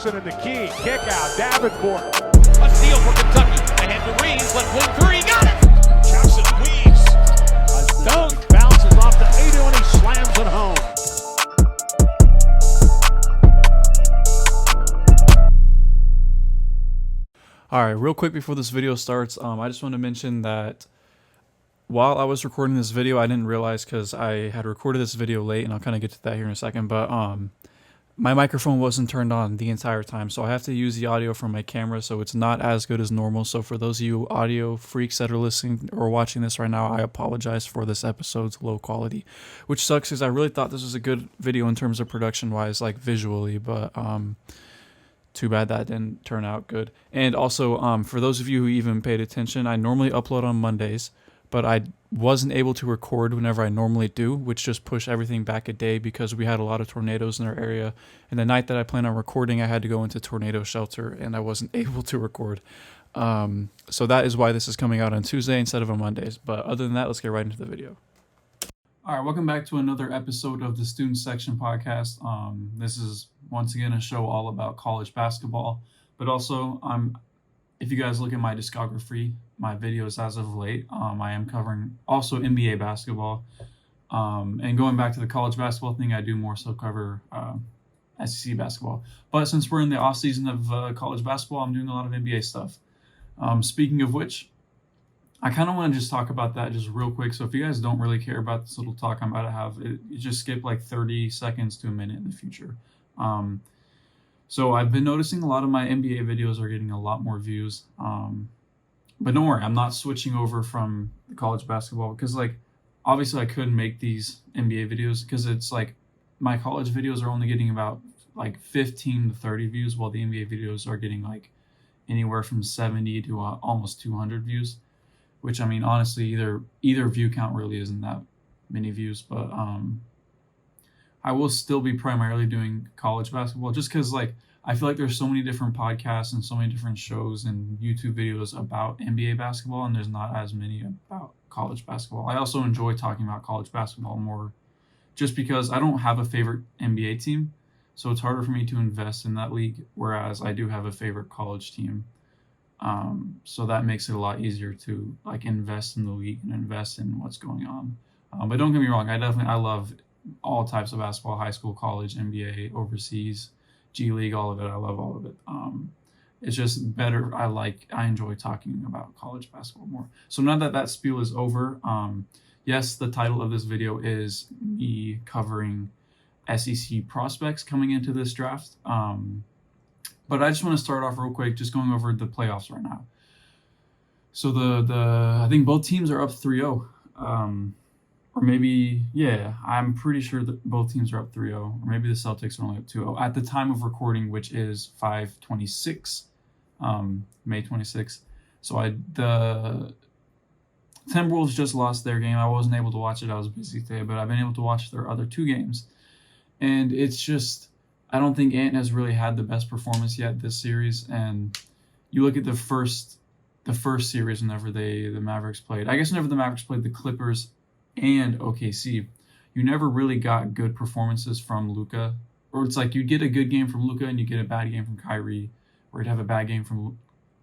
In the key, kick out, Davenport. A steal for Kentucky. Ahead to Reeves, left wing three, got it! Jackson Weaves. A dunk bounces off the 80 and he slams it home. All right, real quick before this video starts, I just want to mention that while I was recording this video, I didn't realize because I had recorded this video late, and I'll kind of get to that here in a second, but my microphone wasn't turned on the entire time, so I have to use the audio from my camera, so it's not as good as normal. So for those of you audio freaks that are listening or watching this right now, I apologize for this episode's low quality, which sucks because I really thought this was a good video in terms of production-wise, like visually, but too bad that didn't turn out good. And also, for those of you who even paid attention, I normally upload on Mondays, but I wasn't able to record whenever I normally do, which just pushed everything back a day because we had a lot of tornadoes in our area. And the night that I planned on recording, I had to go into tornado shelter and I wasn't able to record. So that is why this is coming out on Tuesday instead of on Mondays. But other than that, let's get right into the video. All right, welcome back to another episode of the Student Section Podcast. This is once again a show all about college basketball, but also if you guys look at my discography, my videos as of late, I am covering also NBA basketball. And going back to the college basketball thing, I do more so cover SEC basketball. But since we're in the off season of college basketball, I'm doing a lot of NBA stuff. Speaking of which, I kind of want to just talk about that just real quick. So if you guys don't really care about this little talk I'm about to have, you just skip like 30 seconds to a minute in the future. So I've been noticing a lot of my NBA videos are getting a lot more views. But don't worry, I'm not switching over from the college basketball because, like, obviously I couldn't make these NBA videos because it's like my college videos are only getting about like 15 to 30 views, while the NBA videos are getting like anywhere from 70 to almost 200 views. Which, I mean, honestly, either view count really isn't that many views, but I will still be primarily doing college basketball just because, like, I feel like there's so many different podcasts and so many different shows and YouTube videos about NBA basketball, and there's not as many about college basketball. I also enjoy talking about college basketball more just because I don't have a favorite NBA team, so it's harder for me to invest in that league, whereas I do have a favorite college team. So that makes it a lot easier to like invest in the league and invest in what's going on. But don't get me wrong, I love all types of basketball, high school, college, NBA, overseas, G League, all of it. I love all of it. It's just better. I enjoy talking about college basketball more. So now that spiel is over, yes, the title of this video is me covering SEC prospects coming into this draft. But I just want to start off real quick, just going over the playoffs right now. So I think both teams are up 3-0. Or maybe, yeah, I'm pretty sure that both teams are up 3-0. Or maybe the Celtics are only up 2-0 at the time of recording, which is 5/26, May 26th. So the Timberwolves just lost their game. I wasn't able to watch it. I was busy today, but I've been able to watch their other two games. And it's just, I don't think Ant has really had the best performance yet this series. And you look at the first series whenever the Mavericks played. I guess whenever the Mavericks played the Clippers and OKC, you never really got good performances from Luka. Or it's like you get a good game from Luka and you get a bad game from Kyrie, or you'd have a bad game from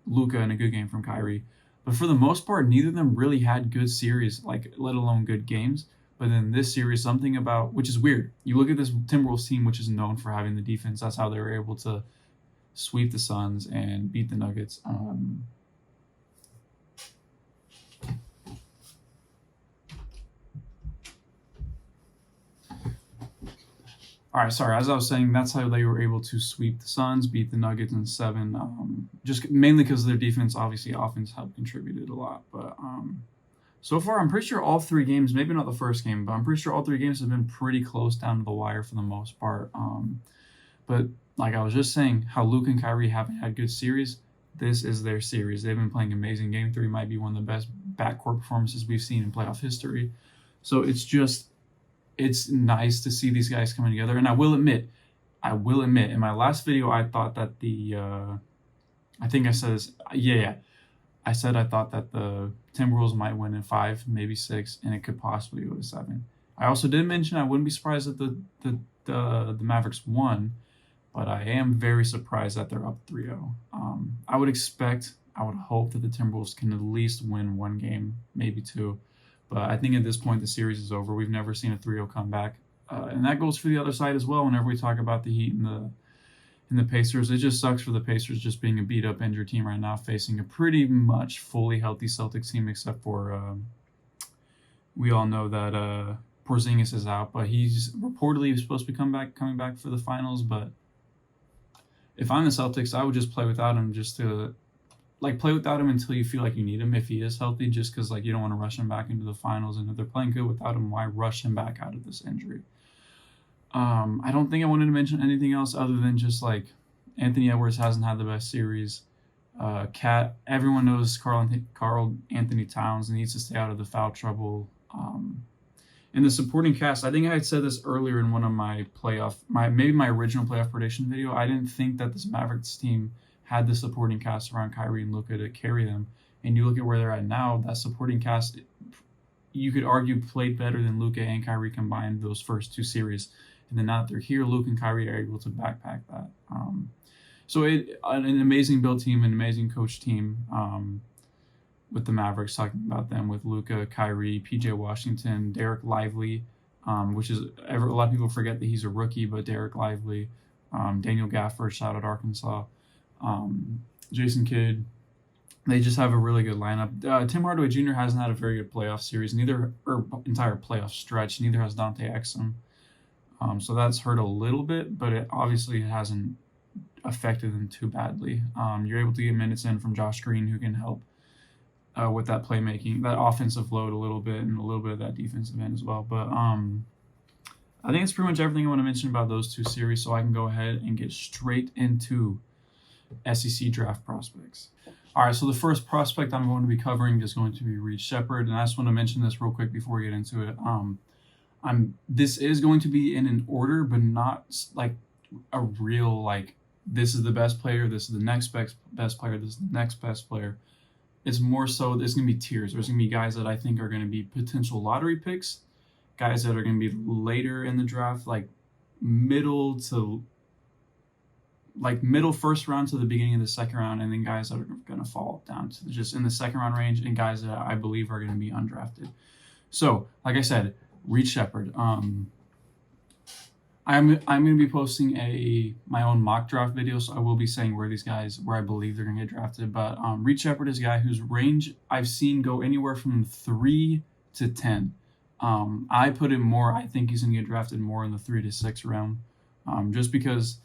Luka and a good game from Kyrie. But for the most part, neither of them really had good series, like let alone good games. But then this series, something about, which is weird. You look at this Timberwolves team, which is known for having the defense. That's how they were able to sweep the Suns and beat the Nuggets. All right, sorry. As I was saying, that's how they were able to sweep the Suns, beat the Nuggets in 7. Just mainly because of their defense. Obviously, offense helped contributed a lot. But so far, I'm pretty sure all 3 games, maybe not the first game, but I'm pretty sure all 3 games have been pretty close down to the wire for the most part. But like I was just saying, how Luke and Kyrie haven't had good series, this is their series. They've been playing amazing. Game 3 might be one of the best backcourt performances we've seen in playoff history. So it's nice to see these guys coming together. And I will admit, in my last video, I thought that I think I said this, I said I thought that the Timberwolves might win in 5, maybe 6, and it could possibly go to 7. I also did mention I wouldn't be surprised if the Mavericks won, but I am very surprised that they're up 3-0. I would hope that the Timberwolves can at least win one game, maybe two. But I think at this point the series is over. We've never seen a 3-0 comeback. And that goes for the other side as well. Whenever we talk about the Heat and the Pacers, it just sucks for the Pacers just being a beat-up, injured team right now, facing a pretty much fully healthy Celtics team, except for we all know that Porzingis is out, but he's reportedly supposed to be coming back for the finals. But if I'm the Celtics, I would just play without him, just to play without him until you feel like you need him if he is healthy, just because you don't want to rush him back into the finals. And if they're playing good without him, why rush him back out of this injury? I don't think I wanted to mention anything else other than just Anthony Edwards hasn't had the best series. Everyone knows Karl Anthony Towns needs to stay out of the foul trouble. In the supporting cast, I think I had said this earlier in one of my my original playoff prediction video. I didn't think that this Mavericks team had the supporting cast around Kyrie and Luka to carry them. And you look at where they're at now, that supporting cast, you could argue, played better than Luka and Kyrie combined those first two series. And then now that they're here, Luka and Kyrie are able to backpack that. So an amazing build team, an amazing coach team with the Mavericks, talking about them with Luka, Kyrie, PJ Washington, Derek Lively, which is a lot of people forget that he's a rookie, but Derek Lively, Daniel Gafford, shout out Arkansas, Jason Kidd. They just have a really good lineup. Tim Hardaway Jr. hasn't had a very good playoff series, entire playoff stretch. Neither has Dante Exum. So that's hurt a little bit, but it obviously hasn't affected them too badly. You're able to get minutes in from Josh Green, who can help with that playmaking, that offensive load a little bit, and a little bit of that defensive end as well. But I think it's pretty much everything I want to mention about those two series, so I can go ahead and get straight into SEC draft prospects. All right, so the first prospect I'm going to be covering is going to be Reed Sheppard, and I just want to mention this real quick before we get into it. This is going to be in an order, but not a real this is the best player, this is the next best player, this is the next best player. It's more so there's going to be tiers. There's going to be guys that I think are going to be potential lottery picks, guys that are going to be later in the draft, middle first round to the beginning of the second round, and then guys that are going to fall down to just in the second round range, and guys that I believe are going to be undrafted. So, like I said, Reed Sheppard. I'm going to be posting my own mock draft video, so I will be saying where I believe they're going to get drafted. But Reed Sheppard is a guy whose range I've seen go anywhere from 3 to 10. I put it more. I think he's going to get drafted more in the 3 to 6 round, just because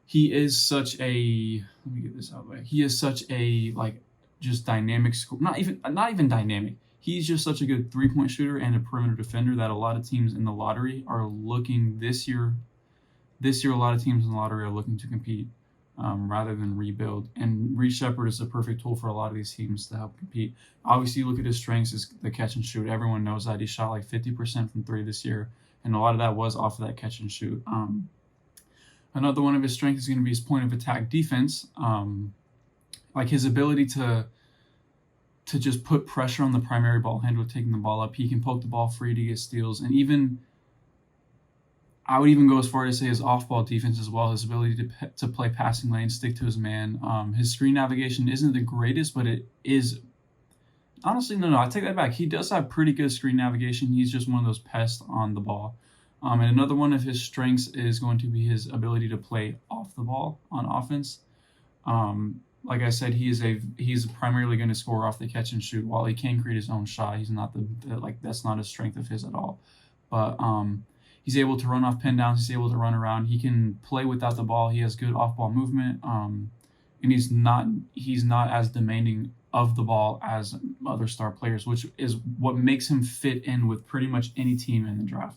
he is such a. Let me get this out of the way. He is such a just dynamic. Not even dynamic. He's just such a good three-point shooter and a perimeter defender that a lot of teams in the lottery are looking this year. This year, a lot of teams in the lottery are looking to compete rather than rebuild. And Reed Sheppard is the perfect tool for a lot of these teams to help compete. Obviously, you look at his strengths is the catch and shoot. Everyone knows that he shot 50% from three this year, and a lot of that was off of that catch and shoot. Another one of his strengths is going to be his point of attack defense, his ability to just put pressure on the primary ball handler taking the ball up. He can poke the ball free to get steals, and I would even go as far as to say his off-ball defense as well, his ability to play passing lane, stick to his man. His screen navigation isn't the greatest, but it is honestly, no, I take that back. He does have pretty good screen navigation. He's just one of those pests on the ball. And another one of his strengths is going to be his ability to play off the ball on offense. Like I said, he's primarily going to score off the catch and shoot. While he can create his own shot, he's not that's not a strength of his at all. But he's able to run off pin downs. He's able to run around. He can play without the ball. He has good off ball movement. And he's not as demanding of the ball as other star players, which is what makes him fit in with pretty much any team in the draft.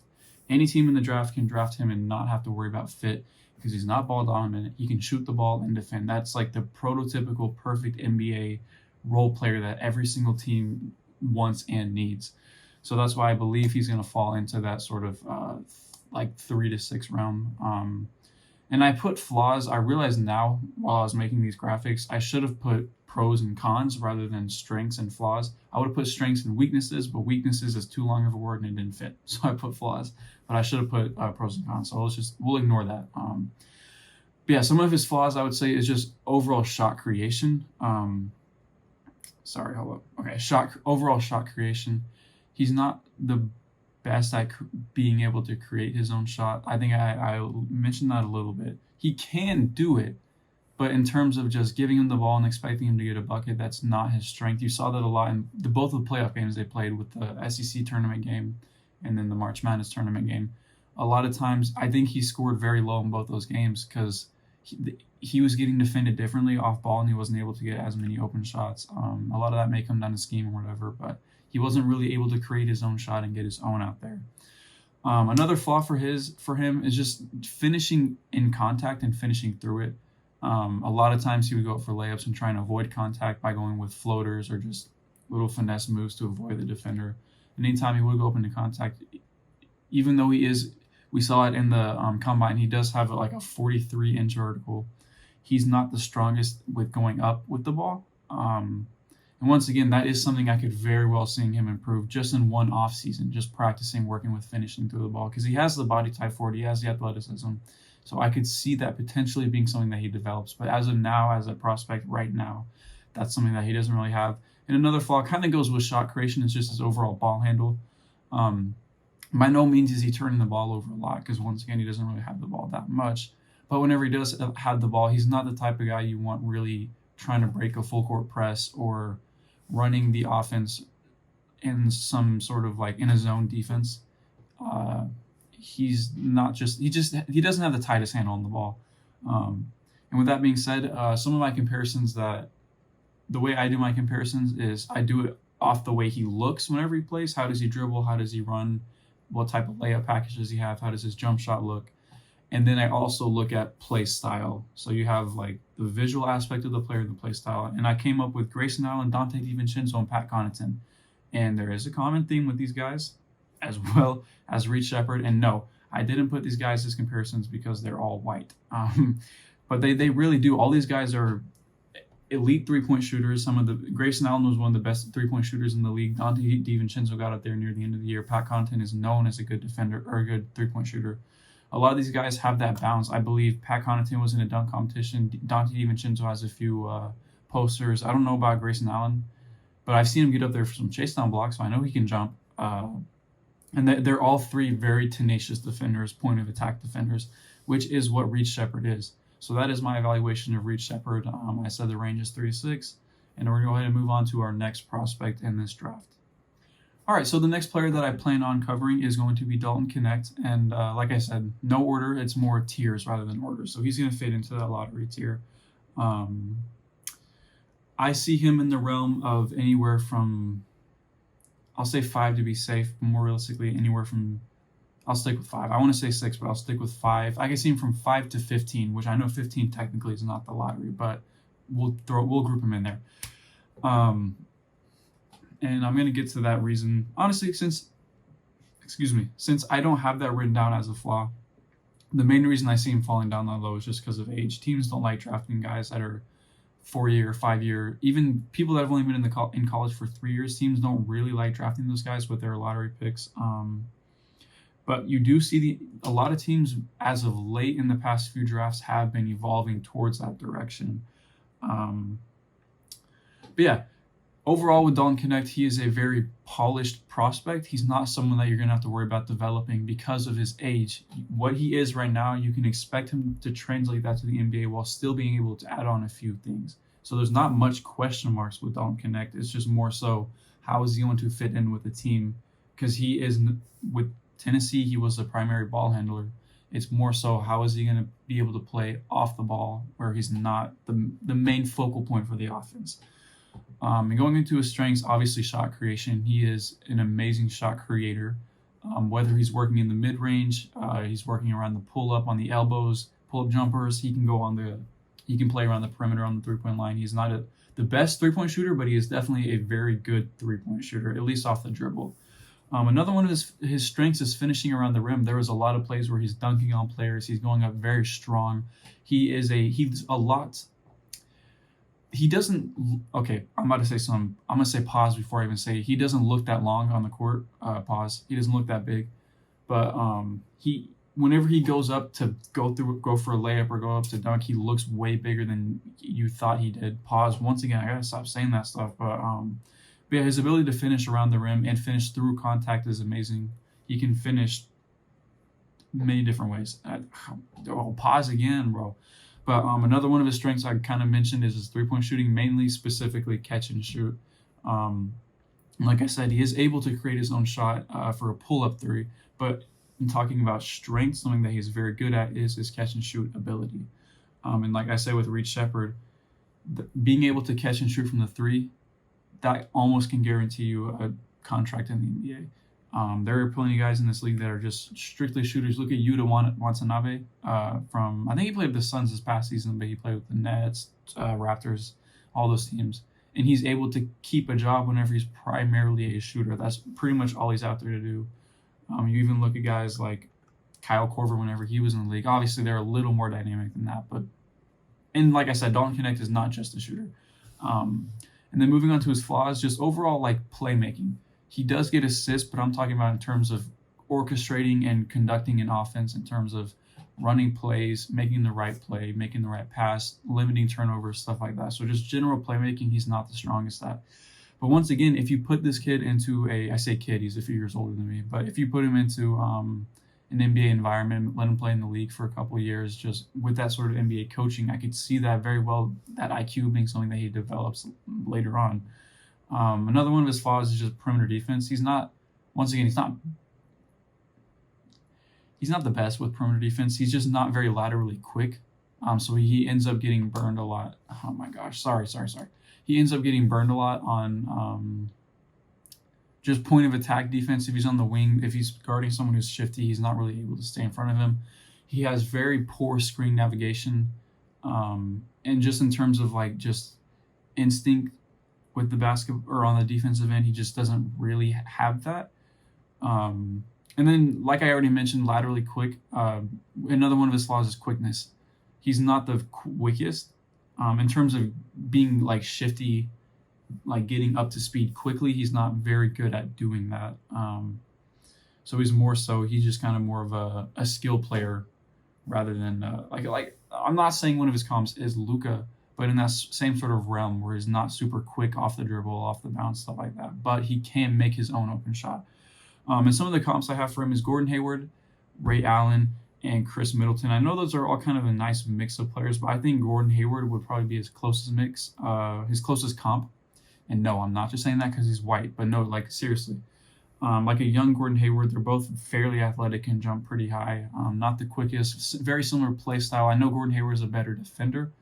Any team in the draft can draft him and not have to worry about fit, because he's not ball dominant. He can shoot the ball and defend. That's the prototypical perfect NBA role player that every single team wants and needs. So that's why I believe he's going to fall into that sort of 3 to 6 round. And I put flaws. I realize now while I was making these graphics, I should have put pros and cons rather than strengths and flaws. I would have put strengths and weaknesses, but weaknesses is too long of a word and it didn't fit. So I put flaws, but I should have put pros and cons. So we'll ignore that. But yeah, some of his flaws I would say is just overall shot creation. Sorry, hold up. Okay, overall shot creation. He's not the best at being able to create his own shot. I think I mentioned that a little bit. He can do it, but in terms of just giving him the ball and expecting him to get a bucket, that's not his strength. You saw that a lot in both of the playoff games they played, with the SEC tournament game and then the March Madness tournament game. A lot of times, I think he scored very low in both those games because he was getting defended differently off ball and he wasn't able to get as many open shots. A lot of that may come down to scheme or whatever, but he wasn't really able to create his own shot and get his own out there. Another flaw for him is just finishing in contact and finishing through it. A lot of times he would go up for layups and try and avoid contact by going with floaters or just little finesse moves to avoid the defender. And anytime he would go up into contact, even though we saw it in the combine, he does have like a 43-inch vertical. He's not the strongest with going up with the ball. And once again, that is something I could very well see him improve just in one off season, just practicing working with finishing through the ball, because he has the body type for it, he has the athleticism. So I could see that potentially being something that he develops. But as of now, as a prospect right now, that's something that he doesn't really have. And another flaw kind of goes with shot creation, is just his overall ball handle. By no means is he turning the ball over a lot, because once again, he doesn't really have the ball that much. But whenever he does have the ball, he's not the type of guy you want really trying to break a full court press or running the offense in some sort of like in a zone defense. He doesn't have the tightest handle on the ball. And with that being said, some of my comparisons, the way I do my comparisons is I do it off the way he looks whenever he plays. How does he dribble? How does he run? What type of layup package does he have? How does his jump shot look? And then I also look at play style. So you have like the visual aspect of the player, the play style. And I came up with Grayson Allen, Donte DiVincenzo, and Pat Connaughton. And there is a common theme with these guys, as well as Reed Sheppard. And no, I didn't put these guys as comparisons because they're all white. But they really do. All these guys are elite three-point shooters. Grayson Allen was one of the best three-point shooters in the league. Donte DiVincenzo got up there near the end of the year. Pat Connaughton is known as a good defender or a good three-point shooter. A lot of these guys have that bounce. I believe Pat Connaughton was in a dunk competition. Donte DiVincenzo has a few posters. I don't know about Grayson Allen, but I've seen him get up there for some chase down blocks, so I know he can jump. And they're all three very tenacious defenders, point of attack defenders, which is what Reed Sheppard is. So that is my evaluation of Reed Sheppard. I said the range is 3 to 6, and we're going to go ahead and move on to our next prospect in this draft. All right, so the next player that I plan on covering is going to be Dalton Knecht, and like I said, no order, it's more tiers rather than orders. So he's going to fit into that lottery tier. I see him in the realm of anywhere from, I'll say 5 to be safe, more realistically, anywhere from, I'll stick with 5. I want to say 6, but I'll stick with 5. I can see him from 5 to 15, which I know 15 technically is not the lottery, but we'll group him in there. And I'm going to get to that reason. Honestly, since I don't have that written down as a flaw, the main reason I see him falling down that low is just because of age. Teams don't like drafting guys that are 4-year, 5-year, even people that have only been in college for 3 years. Teams don't really like drafting those guys with their lottery picks. But you do see a lot of teams as of late in the past few drafts have been evolving towards that direction. But yeah. Overall, with Dalton Knecht, he is a very polished prospect. He's not someone that you're going to have to worry about developing because of his age. What he is right now, you can expect him to translate that to the NBA while still being able to add on a few things. So there's not much question marks with Dalton Knecht. It's just more so, how is he going to fit in with the team? Because he is, with Tennessee, he was the primary ball handler. It's more so, how is he going to be able to play off the ball where he's not the main focal point for the offense? And going into his strengths, obviously shot creation. He is an amazing shot creator. Whether he's working in the mid-range, he's working around the pull-up on the elbows, pull-up jumpers. He can play around the perimeter on the three-point line. He's not the best three-point shooter, but he is definitely a very good three-point shooter, at least off the dribble. Another one of his strengths is finishing around the rim. There was a lot of plays where he's dunking on players. He's going up very strong. He's a lot. He doesn't, okay, I'm about to say something. I'm going to say pause before I even say he doesn't look that long on the court. Pause. He doesn't look that big. But whenever he goes up to go for a layup or go up to dunk, he looks way bigger than you thought he did. Pause. Once again, I gotta stop saying that stuff. But yeah, his ability to finish around the rim and finish through contact is amazing. He can finish many different ways. Pause again, bro. But another one of his strengths I kind of mentioned is his three-point shooting, mainly specifically catch and shoot. Like I said, he is able to create his own shot for a pull-up three. But in talking about strength, something that he's very good at is his catch and shoot ability. And like I said with Reed Sheppard, being able to catch and shoot from the three, that almost can guarantee you a contract in the NBA. There are plenty of guys in this league that are just strictly shooters. Look at Yuta Watanabe from, I think he played with the Suns this past season, but he played with the Nets, Raptors, all those teams. And he's able to keep a job whenever he's primarily a shooter. That's pretty much all he's out there to do. You even look at guys like Kyle Korver whenever he was in the league. Obviously, they're a little more dynamic than that. And like I said, Dalton Knecht is not just a shooter. And then moving on to his flaws, just overall like playmaking. He does get assists, but I'm talking about in terms of orchestrating and conducting an offense, in terms of running plays, making the right play, making the right pass, limiting turnovers, stuff like that. So just general playmaking, he's not the strongest at. But once again, if you put this kid into I say kid, he's a few years older than me, but if you put him into an NBA environment, let him play in the league for a couple of years, just with that sort of NBA coaching, I could see that very well, that IQ being something that he develops later on. Another one of his flaws is just perimeter defense. He's not the best with perimeter defense. He's just not very laterally quick. So he ends up getting burned a lot. Oh my gosh, sorry. He ends up getting burned a lot on just point of attack defense. If he's on the wing, if he's guarding someone who's shifty, he's not really able to stay in front of him. He has very poor screen navigation. And just in terms of like just instinct with the basketball or on the defensive end, he just doesn't really have that. And then, like I already mentioned, laterally quick. Another one of his flaws is quickness. He's not the quickest in terms of being like shifty, like getting up to speed quickly. He's not very good at doing that. So he's just kind of more of a skill player rather than like I'm not saying one of his comps is Luka, but in that same sort of realm where he's not super quick off the dribble, off the bounce, stuff like that. But he can make his own open shot. And some of the comps I have for him is Gordon Hayward, Ray Allen, and Chris Middleton. I know those are all kind of a nice mix of players, but I think Gordon Hayward would probably be his closest comp. And no, I'm not just saying that because he's white, but no, like seriously. Like a young Gordon Hayward, they're both fairly athletic and jump pretty high. Not the quickest, very similar play style. I know Gordon Hayward is a better defender,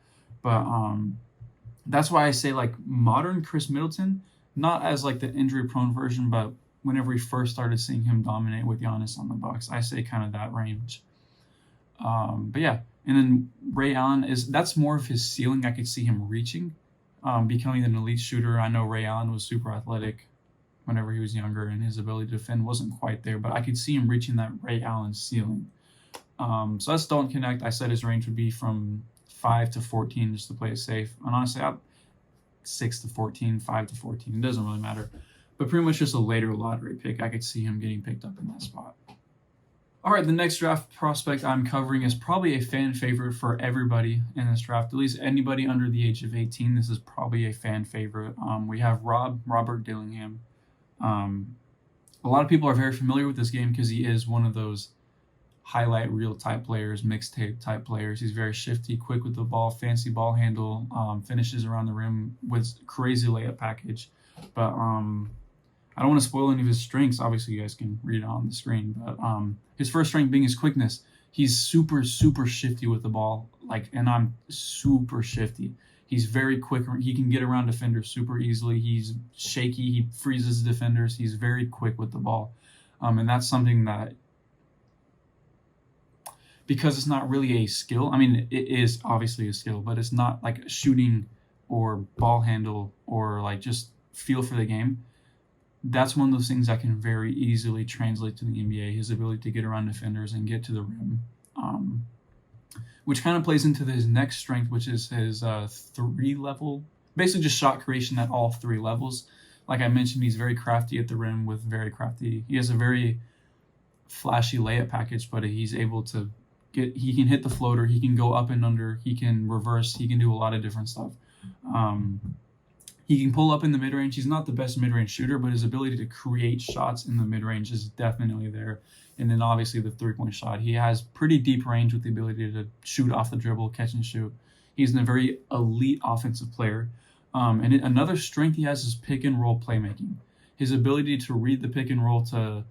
but that's why I say like modern Chris Middleton, not as like the injury-prone version, but whenever we first started seeing him dominate with Giannis on the Bucks, I say kind of that range. But yeah, and then Ray Allen that's more of his ceiling. I could see him reaching, becoming an elite shooter. I know Ray Allen was super athletic whenever he was younger, and his ability to defend wasn't quite there, but I could see him reaching that Ray Allen ceiling. So that's Dalton Knecht. I said his range would be from 5 to 14 just to play it safe. And honestly, 6 to 14, 5 to 14. It doesn't really matter. But pretty much just a later lottery pick. I could see him getting picked up in that spot. All right, the next draft prospect I'm covering is probably a fan favorite for everybody in this draft. At least anybody under the age of 18, this is probably a fan favorite. We have Robert Dillingham. A lot of people are very familiar with this game because he is one of those highlight reel type players, mixtape type players. He's very shifty, quick with the ball, fancy ball handle, finishes around the rim with crazy layup package. But I don't want to spoil any of his strengths. Obviously, you guys can read it on the screen. But his first strength being his quickness. He's super, super shifty with the ball. And I'm super shifty. He's very quick. He can get around defenders super easily. He's shaky. He freezes defenders. He's very quick with the ball. And that's something that, because it's not really a skill. I mean, it is obviously a skill, but it's not like shooting or ball handle or like just feel for the game. That's one of those things that can very easily translate to the NBA, his ability to get around defenders and get to the rim, which kind of plays into his next strength, which is his 3-level, basically just shot creation at all 3 levels. Like I mentioned, he's very crafty at the rim he has a very flashy layup package, but he's able to he can hit the floater, he can go up and under, he can reverse, he can do a lot of different stuff. He can pull up in the mid-range. He's not the best mid-range shooter, but his ability to create shots in the mid-range is definitely there. And then obviously the three-point shot. He has pretty deep range with the ability to shoot off the dribble, catch and shoot. He's a very elite offensive player. And another strength he has is pick and roll playmaking. His ability to read the pick and roll to,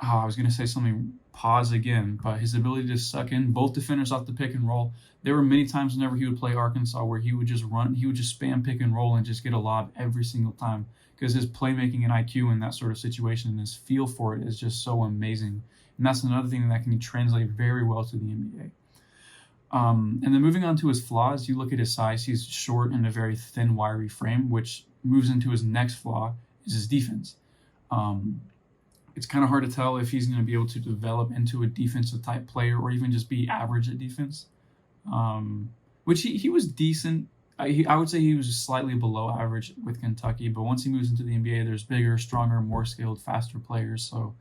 I was going to say something, pause again, but his ability to suck in both defenders off the pick and roll. There were many times whenever he would play Arkansas where he would just spam pick and roll and just get a lob every single time, because his playmaking and IQ in that sort of situation and his feel for it is just so amazing. And that's another thing that can translate very well to the NBA. And then moving on to his flaws, you look at his size. He's short and a very thin, wiry frame, which moves into his next flaw, is his defense. It's kind of hard to tell if he's going to be able to develop into a defensive type player or even just be average at defense, which he was decent. I would say he was slightly below average with Kentucky, but once he moves into the NBA, there's bigger, stronger, more skilled, faster players. So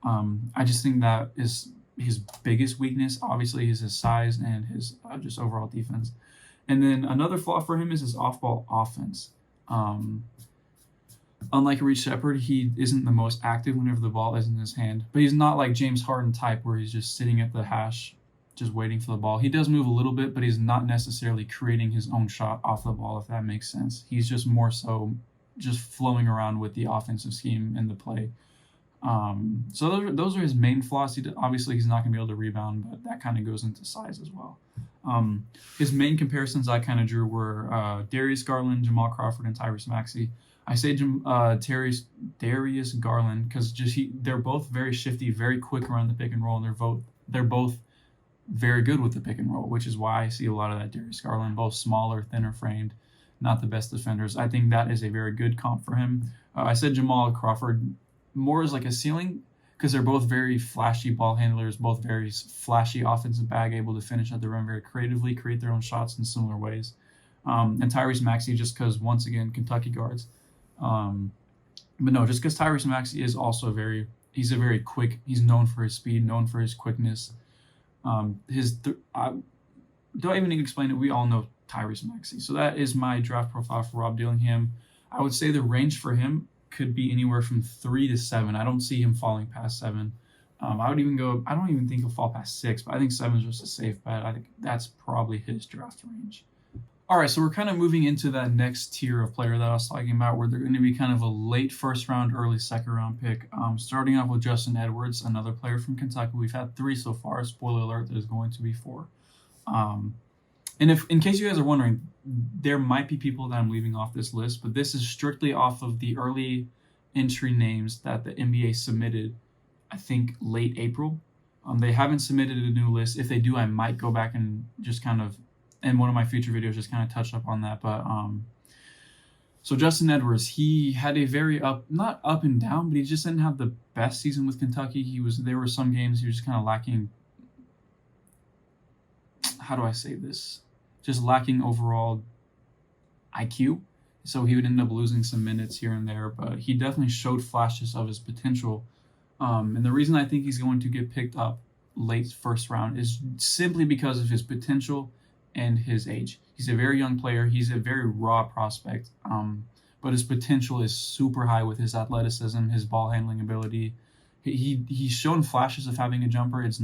I just think that is his biggest weakness, obviously, is his size and his just overall defense. And then another flaw for him is his off-ball offense. Unlike Reed Sheppard, he isn't the most active whenever the ball is in his hand, but he's not like James Harden type where he's just sitting at the hash, just waiting for the ball. He does move a little bit, but he's not necessarily creating his own shot off the ball, if that makes sense. He's just more so just flowing around with the offensive scheme and the play. So those are his main flaws. Obviously, he's not going to be able to rebound, but that kind of goes into size as well. His main comparisons I kind of drew were Darius Garland, Jamal Crawford, and Tyrese Maxey. I say Darius Garland because they're both very shifty, very quick around the pick and roll, and they're both very good with the pick and roll, which is why I see a lot of that Darius Garland, both smaller, thinner framed, not the best defenders. I think that is a very good comp for him. I said Jamal Crawford more as like a ceiling because they're both very flashy ball handlers, both very flashy offensive bag, able to finish at the rim very creatively, create their own shots in similar ways. And Tyrese Maxey just because, once again, Kentucky guards. But no, just because Tyrese Maxey is also he's known for his speed, known for his quickness. Don't even need to explain it. We all know Tyrese Maxey. So that is my draft profile for Rob Dillingham. I would say the range for him could be anywhere from 3 to 7. I don't see him falling past 7. I don't even think he'll fall past 6, but I think 7 is just a safe bet. I think that's probably his draft range. All right, so we're kind of moving into that next tier of player that I was talking about, where they're going to be kind of a late first round, early second round pick. Starting off with Justin Edwards, another player from Kentucky. We've had 3 so far. Spoiler alert, there's going to be 4. And if, in case you guys are wondering, there might be people that I'm leaving off this list, but this is strictly off of the early entry names that the NBA submitted, I think, late April. They haven't submitted a new list. If they do, I might go back and just kind of, in one of my future videos, just kind of touch up on that. But so Justin Edwards, he had a very not up and down, but he just didn't have the best season with Kentucky. There were some games he was just kind of lacking. How do I say this? Just lacking overall IQ. So he would end up losing some minutes here and there, but he definitely showed flashes of his potential. And the reason I think he's going to get picked up late first round is simply because of his potential and his age. He's a very young player. He's a very raw prospect, but his potential is super high with his athleticism, his ball handling ability. He's shown flashes of having a jumper. It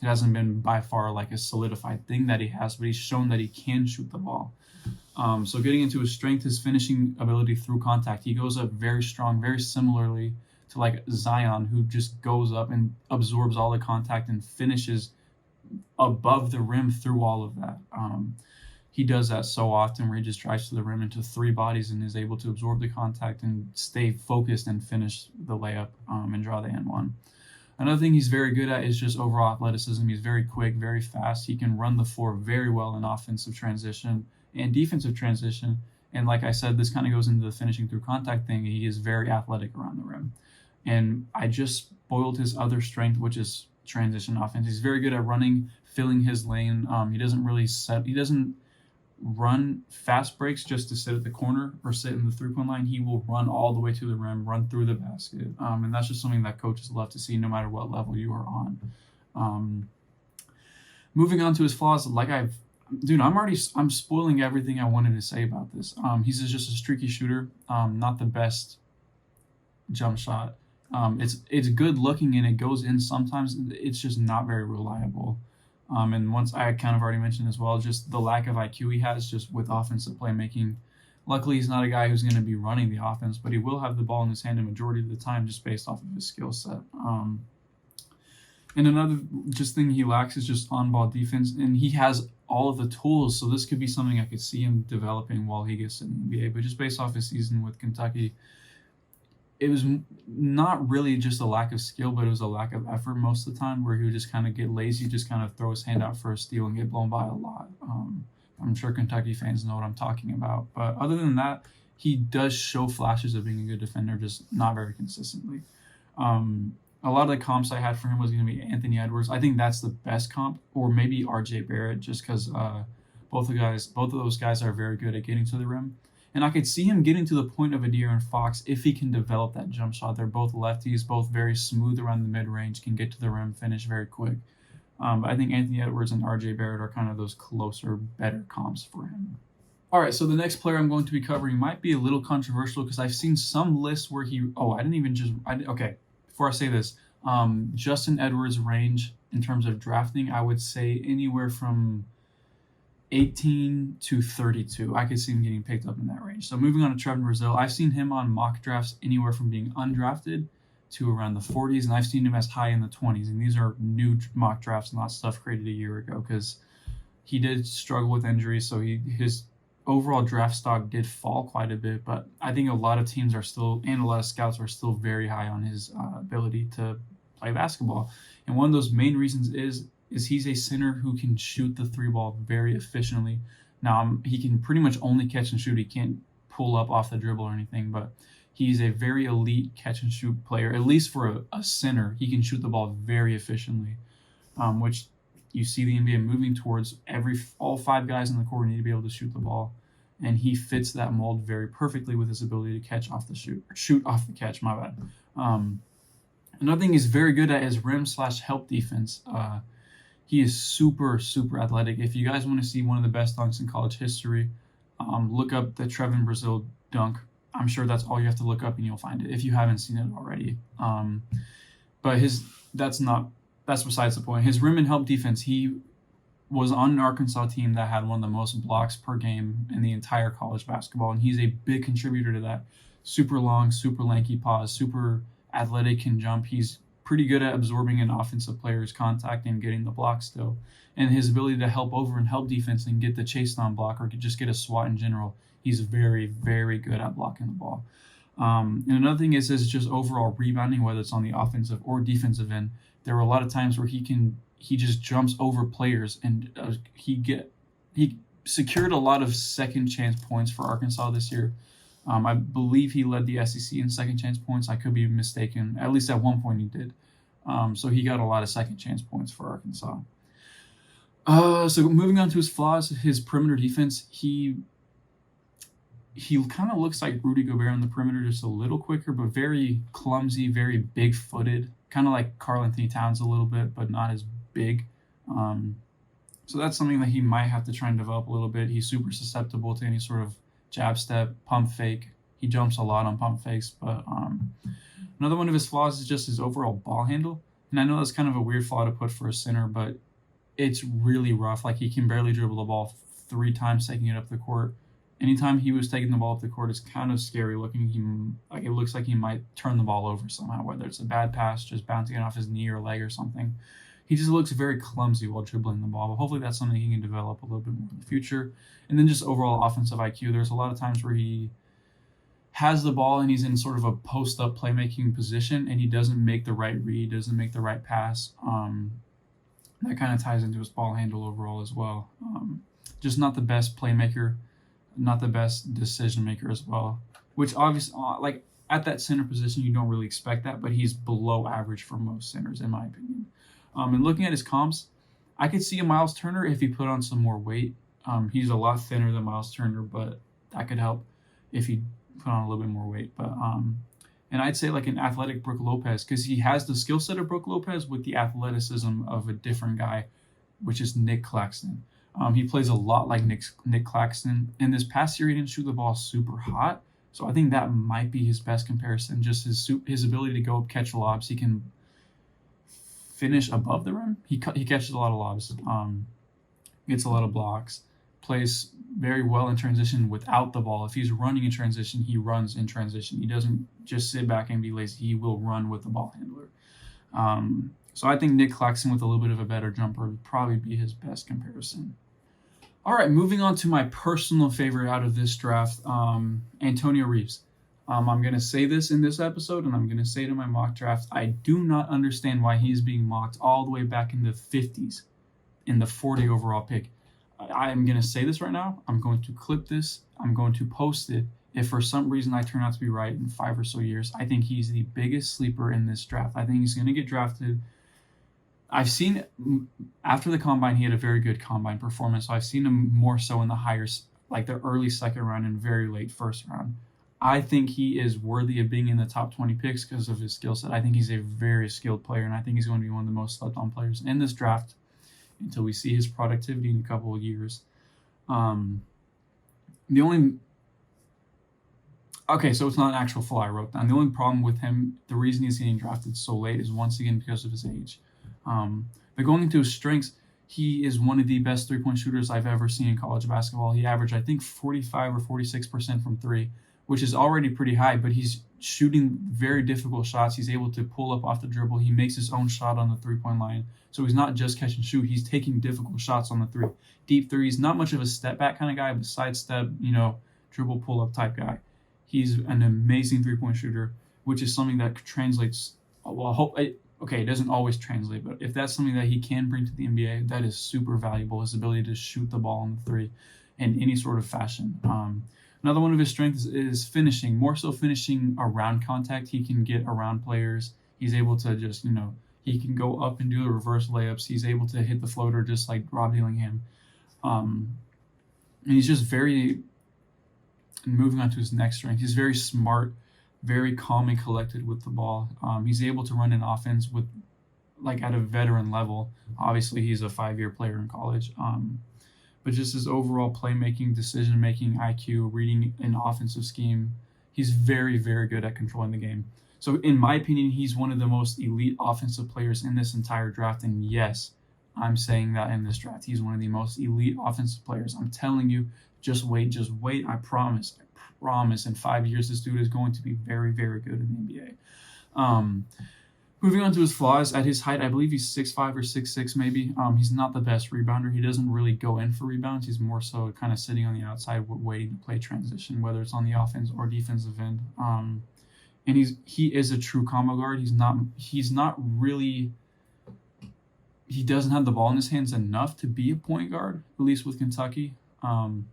hasn't been by far like a solidified thing that he has, but he's shown that he can shoot the ball. So getting into his strength, his finishing ability through contact, he goes up very strong, very similarly to like Zion, who just goes up and absorbs all the contact and finishes above the rim through all of that. He does that so often where he just drives to the rim into 3 bodies and is able to absorb the contact and stay focused and finish the layup and draw the N1. Another thing he's very good at is just overall athleticism. He's very quick, very fast. He can run the floor very well in offensive transition and defensive transition. And like I said, this kind of goes into the finishing through contact thing. He is very athletic around the rim. And I just spoiled his other strength, which is transition offense. He's very good at running, filling his lane. He doesn't run fast breaks just to sit at the corner or sit in the three-point line. He will run all the way to the rim, run through the basket. And that's just something that coaches love to see no matter what level you are on. Moving on to his flaws, I'm spoiling everything I wanted to say about this. He's just a streaky shooter, not the best jump shot. It's good looking and it goes in sometimes. It's just not very reliable. And once I kind of already mentioned as well, just the lack of IQ he has just with offensive playmaking. Luckily, he's not a guy who's going to be running the offense, but he will have the ball in his hand the majority of the time just based off of his skill set. And another just thing he lacks is just on-ball defense, and he has all of the tools, so this could be something I could see him developing while he gets to the NBA. But just based off his season with Kentucky, it was not really just a lack of skill, but it was a lack of effort most of the time, where he would just kind of get lazy, just kind of throw his hand out for a steal and get blown by a lot. I'm sure Kentucky fans know what I'm talking about. But other than that, he does show flashes of being a good defender, just not very consistently. A lot of the comps I had for him was going to be Anthony Edwards. I think that's the best comp, or maybe RJ Barrett, just because both of those guys are very good at getting to the rim. And I could see him getting to the point of a De'Aaron Fox if he can develop that jump shot. They're both lefties, both very smooth around the mid-range, can get to the rim, finish very quick. But I think Anthony Edwards and RJ Barrett are kind of those closer, better comps for him. All right, so the next player I'm going to be covering might be a little controversial because I've seen some lists where before I say this, Justin Edwards' range in terms of drafting, I would say anywhere from 18 to 32. I could see him getting picked up in that range. So moving on to Trevin Brazile, I've seen him on mock drafts anywhere from being undrafted to around the 40s, and I've seen him as high in the 20s. And these are new mock drafts, not stuff created a year ago, because he did struggle with injuries, so his overall draft stock did fall quite a bit. But I think a lot of teams are still, and a lot of scouts are still very high on his ability to play basketball. And one of those main reasons is he's a center who can shoot the three ball very efficiently. Now, he can pretty much only catch and shoot. He can't pull up off the dribble or anything, but he's a very elite catch and shoot player. At least for a center, he can shoot the ball very efficiently, which you see the NBA moving towards. All five guys in the court need to be able to shoot the ball, and he fits that mold very perfectly with his ability to shoot off the catch. My bad. Another thing he's very good at is rim/help defense. He is super, super athletic. If you guys want to see one of the best dunks in college history, look up the Trevin Brazile dunk. I'm sure that's all you have to look up and you'll find it if you haven't seen it already. But that's besides the point. His rim and help defense, he was on an Arkansas team that had one of the most blocks per game in the entire college basketball, and he's a big contributor to that. Super long, super lanky paws, super athletic, can jump. He's pretty good at absorbing an offensive player's contact and getting the block still. And his ability to help over and help defense and get the chase down block or just get a swat in general, he's very, very good at blocking the ball. And another thing is just overall rebounding, whether it's on the offensive or defensive end. There were a lot of times where he just jumps over players, and he secured a lot of second chance points for Arkansas this year. I believe he led the SEC in second chance points. I could be mistaken. At least at one point he did. So he got a lot of second chance points for Arkansas. So moving on to his flaws, his perimeter defense, he kind of looks like Rudy Gobert on the perimeter, just a little quicker, but very clumsy, very big-footed, kind of like Karl-Anthony Towns a little bit, but not as big. So that's something that he might have to try and develop a little bit. He's super susceptible to any sort of jab step, pump fake. He jumps a lot on pump fakes, but another one of his flaws is just his overall ball handle. And I know that's kind of a weird flaw to put for a center, but it's really rough. Like, he can barely dribble the ball 3 times taking it up the court. Anytime he was taking the ball up the court, it's kind of scary looking. It looks like he might turn the ball over somehow, whether it's a bad pass, just bouncing it off his knee or leg or something. He just looks very clumsy while dribbling the ball, but hopefully that's something he can develop a little bit more in the future. And then just overall offensive IQ. There's a lot of times where he has the ball and he's in sort of a post-up playmaking position and he doesn't make the right read, doesn't make the right pass. That kind of ties into his ball handle overall as well. Just not the best playmaker, not the best decision maker as well, which obviously, like, at that center position, you don't really expect that, but he's below average for most centers, in my opinion. And looking at his comps, I could see a Miles Turner if he put on some more weight. He's a lot thinner than Miles Turner, but that could help if he put on a little bit more weight. But and I'd say like an athletic Brook Lopez, because he has the skill set of Brook Lopez with the athleticism of a different guy, which is Nick Claxton. He plays a lot like Nick Claxton. In this past year, he didn't shoot the ball super hot, so I think that might be his best comparison. Just his ability to go up, catch lobs. He can finish above the rim. He catches a lot of lobs. Gets a lot of blocks. Plays very well in transition without the ball. If he's running in transition, he runs in transition. He doesn't just sit back and be lazy. He will run with the ball handler. So I think Nick Claxton with a little bit of a better jumper would probably be his best comparison. All right, moving on to my personal favorite out of this draft, Antonio Reeves. I'm going to say this in this episode, and I'm going to say it in my mock draft. I do not understand why he's being mocked all the way back in the 50s in the 40 overall pick. I'm going to say this right now. I'm going to clip this. I'm going to post it. If for some reason I turn out to be right in 5 or so years, I think he's the biggest sleeper in this draft. I think he's going to get drafted. I've seen after the combine, he had a very good combine performance. So I've seen him more so in the higher, like the early second round and very late first round. I think he is worthy of being in the top 20 picks because of his skill set. I think he's a very skilled player, and I think he's going to be one of the most slept on players in this draft until we see his productivity in a couple of years. So it's not an actual flaw I wrote down. The only problem with him, the reason he's getting drafted so late is once again because of his age. But going into his strengths, he is one of the best three-point shooters I've ever seen in college basketball. He averaged, I think, 45 or 46% from three, which is already pretty high, but he's shooting very difficult shots. He's able to pull up off the dribble. He makes his own shot on the three-point line. So he's not just catch and shoot. He's taking difficult shots on the three. Deep threes, not much of a step back kind of guy, but sidestep, dribble pull up type guy. He's an amazing three-point shooter, which is something that translates. It doesn't always translate, but if that's something that he can bring to the NBA, that is super valuable. His ability to shoot the ball on the three in any sort of fashion. Another one of his strengths is finishing, more so finishing around contact. He can get around players. He's able to just, he can go up and do the reverse layups. He's able to hit the floater just like Rob Dillingham. And he's just moving on to his next strength, he's very smart, very calm and collected with the ball. He's able to run an offense at a veteran level. Obviously, he's a 5-year player in college. But just his overall playmaking, decision-making, IQ, reading an offensive scheme, he's very, very good at controlling the game. So in my opinion, he's one of the most elite offensive players in this entire draft. And yes, I'm saying that in this draft. He's one of the most elite offensive players. I'm telling you, just wait. I promise. In 5 years, this dude is going to be very, very good in the NBA. Moving on to his flaws, at his height, I believe he's 6'5" or 6'6", maybe. He's not the best rebounder. He doesn't really go in for rebounds. He's more so kind of sitting on the outside waiting to play transition, whether it's on the offense or defensive end. And he is a true combo guard. He doesn't have the ball in his hands enough to be a point guard, at least with Kentucky. And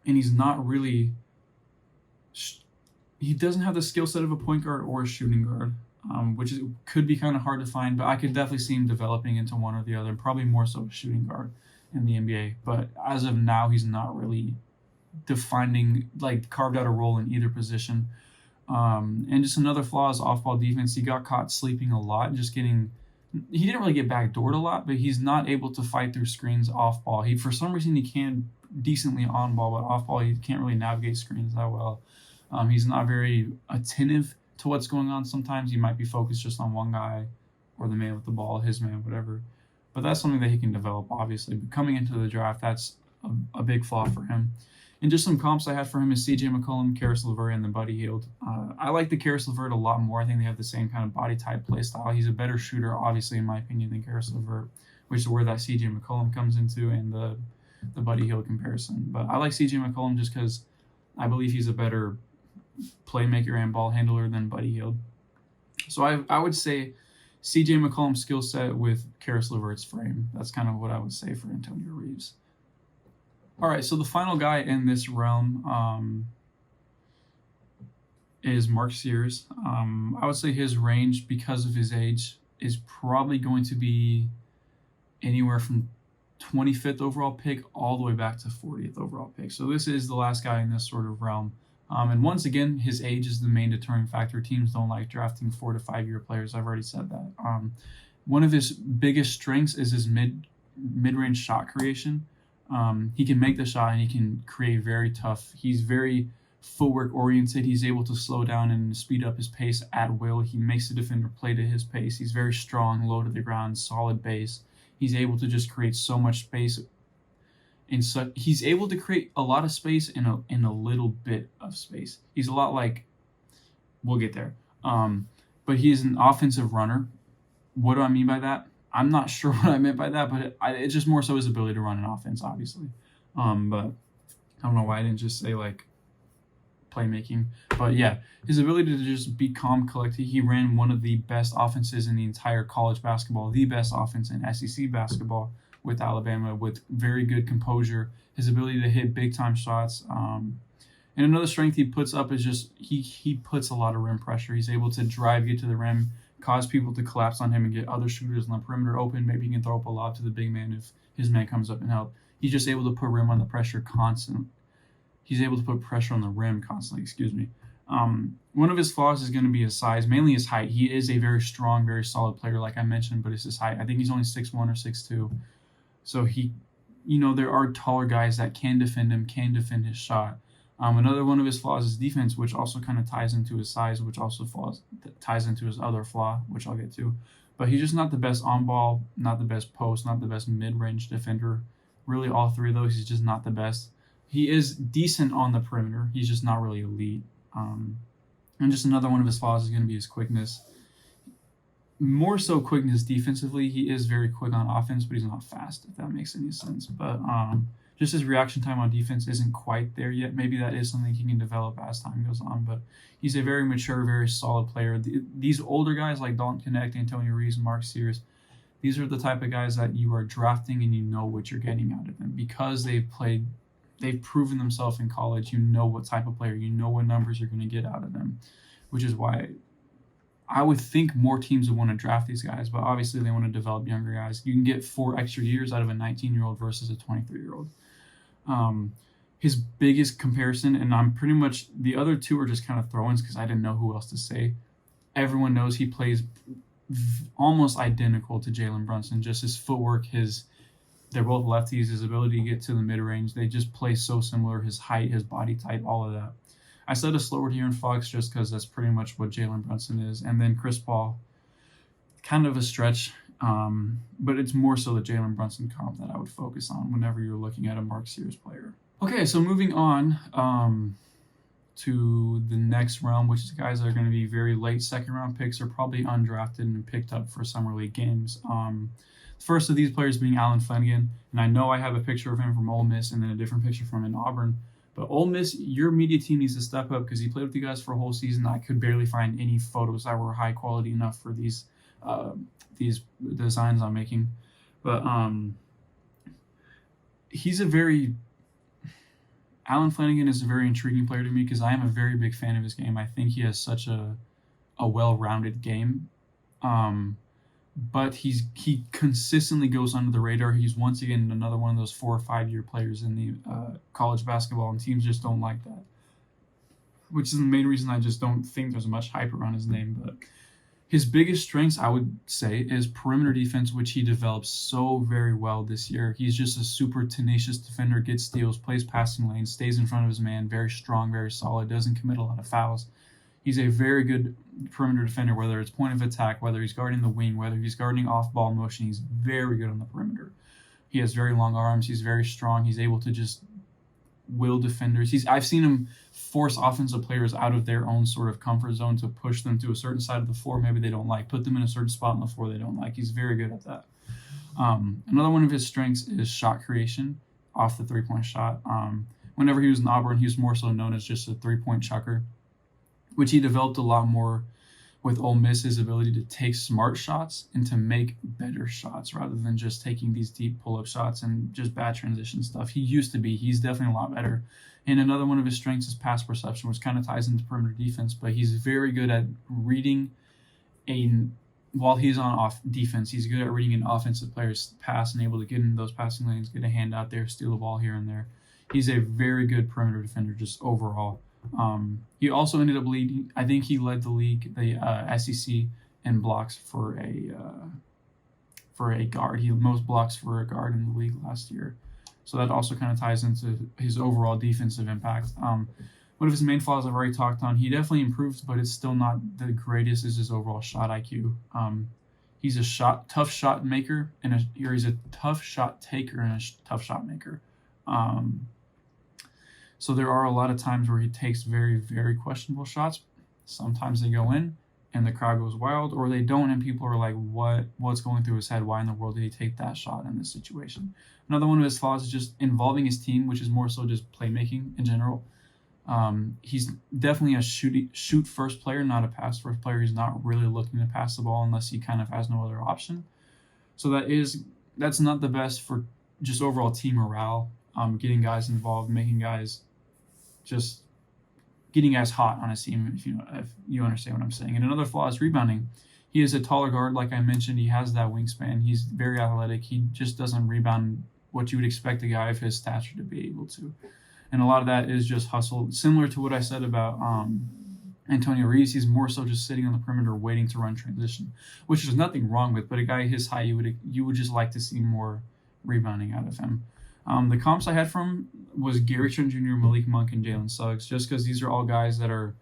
he's not really... He doesn't have the skill set of a point guard or a shooting guard, which could be kind of hard to find, but I could definitely see him developing into one or the other, probably more so a shooting guard in the NBA. But as of now, he's not really carved out a role in either position. And just another flaw is off-ball defense. He got caught sleeping a lot, he didn't really get backdoored a lot, but he's not able to fight through screens off-ball. For some reason, he can decently on-ball, but off-ball, he can't really navigate screens that well. He's not very attentive to what's going on. Sometimes he might be focused just on one guy or the man with the ball, his man, whatever. But that's something that he can develop, obviously. But coming into the draft, that's a big flaw for him. And just some comps I had for him is C.J. McCollum, Caris LeVert, and then Buddy Hield. I like the Caris LeVert a lot more. I think they have the same kind of body type play style. He's a better shooter, obviously, in my opinion, than Caris LeVert, which is where that C.J. McCollum comes into and the Buddy Hield comparison. But I like C.J. McCollum just because I believe he's a better playmaker and ball handler than Buddy Hield. So I would say C.J. McCollum's skill set with Caris LeVert's frame. That's kind of what I would say for Antonio Reeves. All right, so the final guy in this realm is Mark Sears. I would say his range, because of his age, is probably going to be anywhere from 25th overall pick all the way back to 40th overall pick. So this is the last guy in this sort of realm. And once again, his age is the main deterring factor. Teams don't like drafting 4 to 5 year players. I've already said that. One of his biggest strengths is his mid-range shot creation. He can make the shot and he can create very tough. He's very footwork oriented. He's able to slow down and speed up his pace at will. He makes the defender play to his pace. He's very strong, low to the ground, solid base. He's able to just create so much space. And so he's able to create a lot of space in a little bit of space. He's a lot like, we'll get there. But he is an offensive runner. What do I mean by that? I'm not sure what I meant by that, but it's just more so his ability to run an offense, obviously. But I don't know why I didn't just say like playmaking. But yeah, his ability to just be calm, collected. He ran one of the best offenses in the entire college basketball, the best offense in SEC basketball with Alabama, with very good composure. His ability to hit big time shots. And another strength he puts up is just he puts a lot of rim pressure. He's able to get to the rim, cause people to collapse on him and get other shooters on the perimeter open. Maybe he can throw up a lob to the big man if his man comes up and help. He's just able to put rim on the pressure constantly. He's able to put pressure on the rim constantly, One of his flaws is going to be his size, mainly his height. He is a very strong, very solid player, like I mentioned, but it's his height. I think he's only 6'1 or 6'2. So there are taller guys that can defend him, can defend his shot. Another one of his flaws is defense, which also kind of ties into his size, which also ties into his other flaw, which I'll get to. But he's just not the best on ball, not the best post, not the best mid-range defender. Really, all three of those, he's just not the best. He is decent on the perimeter. He's just not really elite. And just another one of his flaws is going to be his quickness. More so quickness defensively. He is very quick on offense, but he's not fast, if that makes any sense. But just his reaction time on defense isn't quite there yet. Maybe that is something he can develop as time goes on. But he's a very mature, very solid player. These older guys like Dalton Knecht, Antonio Reeves, and Mark Sears, these are the type of guys that you are drafting and you know what you're getting out of them because they've proven themselves in college. You know what type of player, you know what numbers you're going to get out of them, which is why I would think more teams would want to draft these guys, but obviously they want to develop younger guys. You can get 4 extra years out of a 19-year-old versus a 23-year-old. His biggest comparison, and I'm pretty much, the other two are just kind of throw-ins because I didn't know who else to say. Everyone knows he plays almost identical to Jalen Brunson, just his footwork, they're both lefties, his ability to get to the mid-range. They just play so similar, his height, his body type, all of that. I said a slower De'Aaron Fox just because that's pretty much what Jalen Brunson is. And then Chris Paul, kind of a stretch, but it's more so the Jalen Brunson comp that I would focus on whenever you're looking at a Mark Sears player. Okay, so moving on to the next realm, which is guys that are going to be very late second-round picks or probably undrafted and picked up for summer league games. First of these players being Allen Flanigan, and I know I have a picture of him from Ole Miss and then a different picture from him in Auburn. But Ole Miss, your media team needs to step up because he played with you guys for a whole season. I could barely find any photos that were high quality enough for these designs I'm making. But Allen Flanigan is a very intriguing player to me because I am a very big fan of his game. I think he has such a well-rounded game. But he consistently goes under the radar. He's once again another one of those 4 or 5 year players in the college basketball, and teams just don't like that, which is the main reason I just don't think there's much hype around his name. But his biggest strengths, I would say, is perimeter defense, which he develops so very well this year. He's just a super tenacious defender, gets steals, plays passing lanes, stays in front of his man, very strong, very solid, doesn't commit a lot of fouls. He's a very good perimeter defender, whether it's point of attack, whether he's guarding the wing, whether he's guarding off-ball motion. He's very good on the perimeter. He has very long arms. He's very strong. He's able to just will defenders. I've seen him force offensive players out of their own sort of comfort zone to push them to a certain side of the floor maybe they don't like, put them in a certain spot on the floor they don't like. He's very good at that. Another one of his strengths is shot creation off the three-point shot. Whenever he was in Auburn, he was more so known as just a three-point chucker, which he developed a lot more with Ole Miss, his ability to take smart shots and to make better shots rather than just taking these deep pull-up shots and just bad transition stuff. He's definitely a lot better. And another one of his strengths is pass perception, which kind of ties into perimeter defense, but he's very good at reading a while he's on off defense, he's good at reading an offensive player's pass and able to get into those passing lanes, get a hand out there, steal the ball here and there. He's a very good perimeter defender just overall. He also ended up leading, I think he led the league, the SEC in blocks for a guard. He had most blocks for a guard in the league last year. So that also kind of ties into his overall defensive impact. One of his main flaws I've already talked on. He definitely improved, but it's still not the greatest. Is his overall shot IQ. He's a tough shot maker, or he's a tough shot taker and a tough shot maker. So there are a lot of times where he takes very, very questionable shots. Sometimes they go in and the crowd goes wild, or they don't, and people are like, what's going through his head? Why in the world did he take that shot in this situation? Another one of his flaws is just involving his team, which is more so just playmaking in general. He's definitely a shoot first player, not a pass first player. He's not really looking to pass the ball unless he kind of has no other option. So that's not the best for just overall team morale. Getting guys involved, getting guys hot on his team, if you understand what I'm saying. And another flaw is rebounding. He is a taller guard, like I mentioned. He has that wingspan. He's very athletic. He just doesn't rebound what you would expect a guy of his stature to be able to. And a lot of that is just hustle. Similar to what I said about Antonio Reeves, he's more so just sitting on the perimeter waiting to run transition, which there's nothing wrong with. But a guy his height, you would just like to see more rebounding out of him. The comps I had from was Gary Trent Jr., Malik Monk, and Jalen Suggs, just because these are all guys that are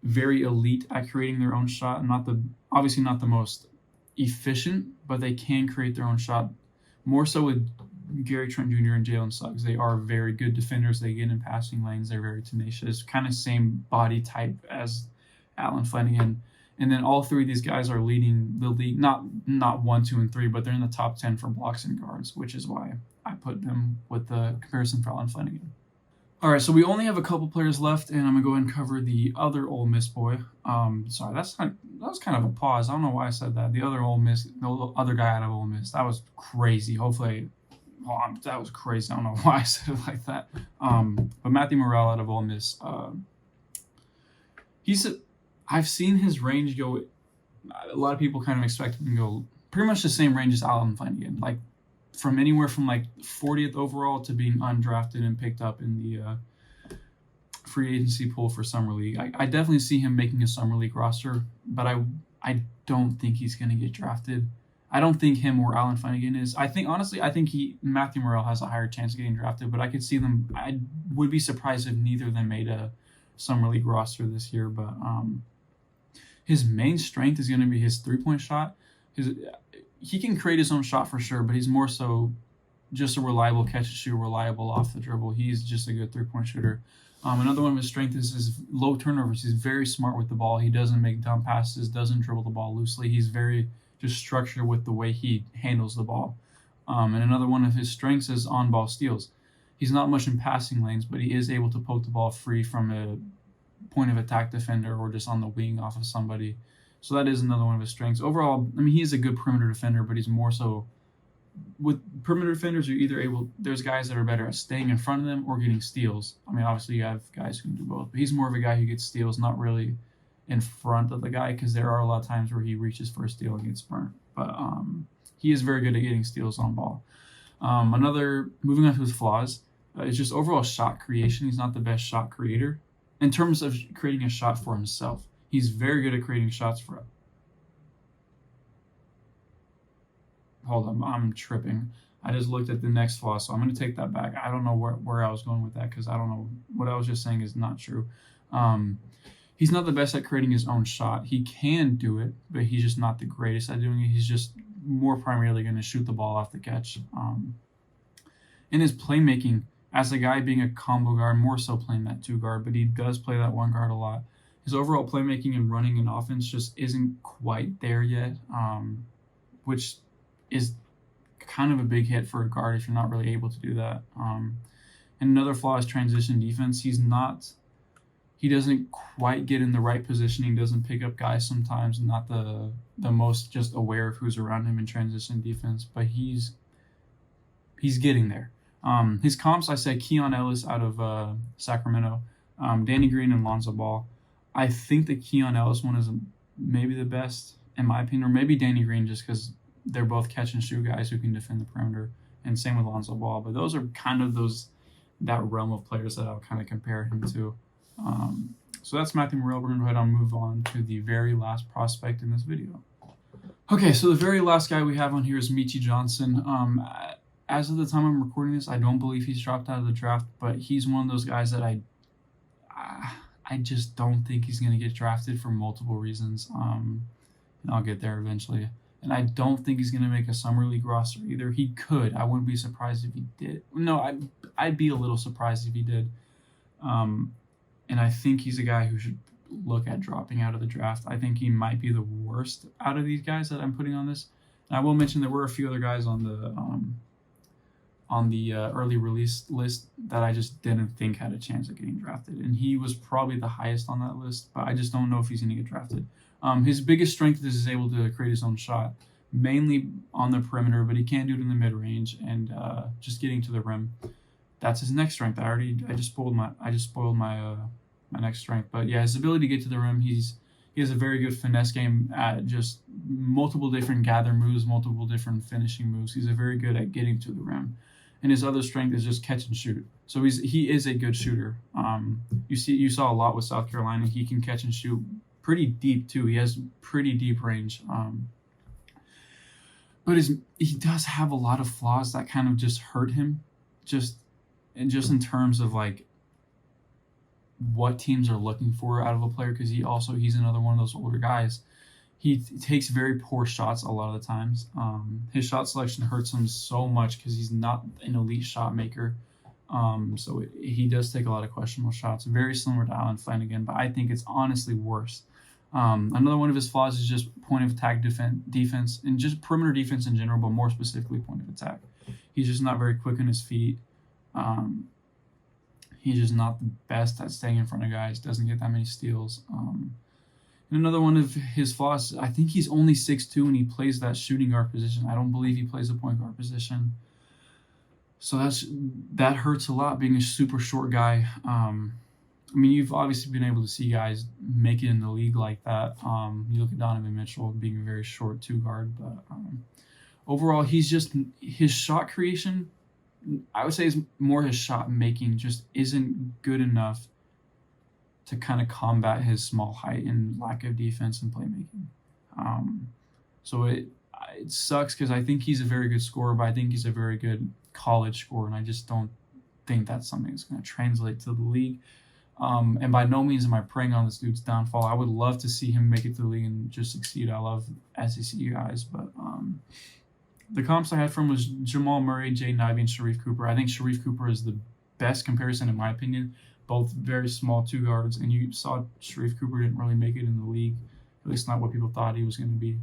very elite at creating their own shot. Obviously not the most efficient, but they can create their own shot. More so with Gary Trent Jr. and Jalen Suggs. They are very good defenders. They get in passing lanes. They're very tenacious, kind of same body type as Allen Flanigan. And then all three of these guys are leading the league, not 1, 2, and 3, but they're in the top 10 for blocks and guards, which is why I put them with the comparison for Allen Flanigan. All right, so we only have a couple players left, and I'm going to go ahead and cover the other Ole Miss boy. Sorry, that was kind of a pause. I don't know why I said that. The other guy out of Ole Miss. That was crazy. That was crazy. I don't know why I said it like that. But Matthew Morrell out of Ole Miss. I've seen his range go. A lot of people kind of expect him to go pretty much the same range as Allen Flanigan, like from anywhere from like 40th overall to being undrafted and picked up in the free agency pool for Summer League. I definitely see him making a Summer League roster, but I don't think he's going to get drafted. I don't think him or Allen Flanigan is. I think Matthew Morrell has a higher chance of getting drafted, but I could see them. I would be surprised if neither of them made a Summer League roster this year. But his main strength is going to be his three-point shot. He can create his own shot for sure, but he's more so just a reliable catch and shoot, reliable off the dribble. He's just a good three-point shooter. Another one of his strengths is his low turnovers. He's very smart with the ball. He doesn't make dumb passes, doesn't dribble the ball loosely. He's very just structured with the way he handles the ball. And another one of his strengths is on-ball steals. He's not much in passing lanes, but he is able to poke the ball free from a point of attack defender or just on the wing off of somebody. So that is another one of his strengths. Overall, I mean, he is a good perimeter defender, but he's more so with perimeter defenders. There's guys that are better at staying in front of them or getting steals. I mean, obviously you have guys who can do both, but he's more of a guy who gets steals, not really in front of the guy, because there are a lot of times where he reaches for a steal and gets burnt. But he is very good at getting steals on ball. Moving on to his flaws, is just overall shot creation. He's not the best shot creator in terms of creating a shot for himself. He's very good at creating shots for. Hold on, I'm tripping. I just looked at the next flaw, so I'm going to take that back. I don't know where I was going with that, because I don't know what I was just saying is not true. He's not the best at creating his own shot. He can do it, but he's just not the greatest at doing it. He's just more primarily going to shoot the ball off the catch. In his playmaking, as a guy being a combo guard, more so playing that 2 guard, but he does play that 1 guard a lot. His overall playmaking and running and offense just isn't quite there yet, which is kind of a big hit for a guard if you're not really able to do that. And another flaw is transition defense. He doesn't quite get in the right positioning, doesn't pick up guys sometimes, not the most just aware of who's around him in transition defense, but he's getting there. His comps, I said Keon Ellis out of Sacramento, Danny Green and Lonzo Ball. I think the Keon Ellis one is maybe the best in my opinion, or maybe Danny Green, just because they're both catch and shoot guys who can defend the perimeter, and same with Lonzo Ball. But those are kind of that realm of players that I'll kind of compare him to. So that's Matthew Morrell. We're going to go ahead and move on to the very last prospect in this video. Okay, so the very last guy we have on here is Meechie Johnson. As of the time I'm recording this, I don't believe he's dropped out of the draft, but he's one of those guys that I just don't think he's going to get drafted for multiple reasons. And I'll get there eventually. And I don't think he's going to make a summer league roster either. He could. I wouldn't be surprised if he did. No, I'd be a little surprised if he did. And I think he's a guy who should look at dropping out of the draft. I think he might be the worst out of these guys that I'm putting on this. And I will mention there were a few other guys on the early release list that I just didn't think had a chance of getting drafted. And he was probably the highest on that list, but I just don't know if he's going to get drafted. His biggest strength is he's able to create his own shot, mainly on the perimeter, but he can do it in the mid-range and just getting to the rim. That's his next strength. I just spoiled my next strength. But yeah, his ability to get to the rim, he has a very good finesse game at just multiple different gather moves, multiple different finishing moves. He's very good at getting to the rim. And his other strength is just catch and shoot. So he is a good shooter. You saw a lot with South Carolina. He can catch and shoot pretty deep too. He has pretty deep range. But he does have a lot of flaws that kind of just hurt him. Just in terms of like what teams are looking for out of a player, because he's another one of those older guys. He takes very poor shots a lot of the times. His shot selection hurts him so much because he's not an elite shot maker. So he does take a lot of questionable shots. Very similar to Allen Flanigan, but I think it's honestly worse. Another one of his flaws is just point of attack defense and just perimeter defense in general, but more specifically point of attack. He's just not very quick on his feet. He's just not the best at staying in front of guys, doesn't get that many steals. And another one of his flaws, I think he's only 6'2", and he plays that shooting guard position. I don't believe he plays the point guard position. So that hurts a lot, being a super short guy. I mean, you've obviously been able to see guys make it in the league like that. You look at Donovan Mitchell being a very short 2-guard, but overall, his shot creation, I would say, is more his shot making just isn't good enough to kind of combat his small height and lack of defense and playmaking. So it sucks because I think he's a very good scorer, but I think he's a very good college scorer, and I just don't think that's something that's going to translate to the league. And by no means am I preying on this dude's downfall. I would love to see him make it to the league and just succeed. I love SEC guys, but the comps I had from was Jamal Murray, Jaden Ivey, and Sharif Cooper. I think Sharif Cooper is the best comparison in my opinion. Both very small 2 guards, and you saw Sharif Cooper didn't really make it in the league, at least not what people thought he was going to be.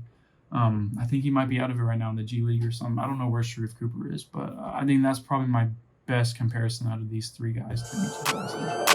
I think he might be out of it right now in the G League or something. I don't know where Sharif Cooper is, but I think that's probably my best comparison out of these 3 guys to me.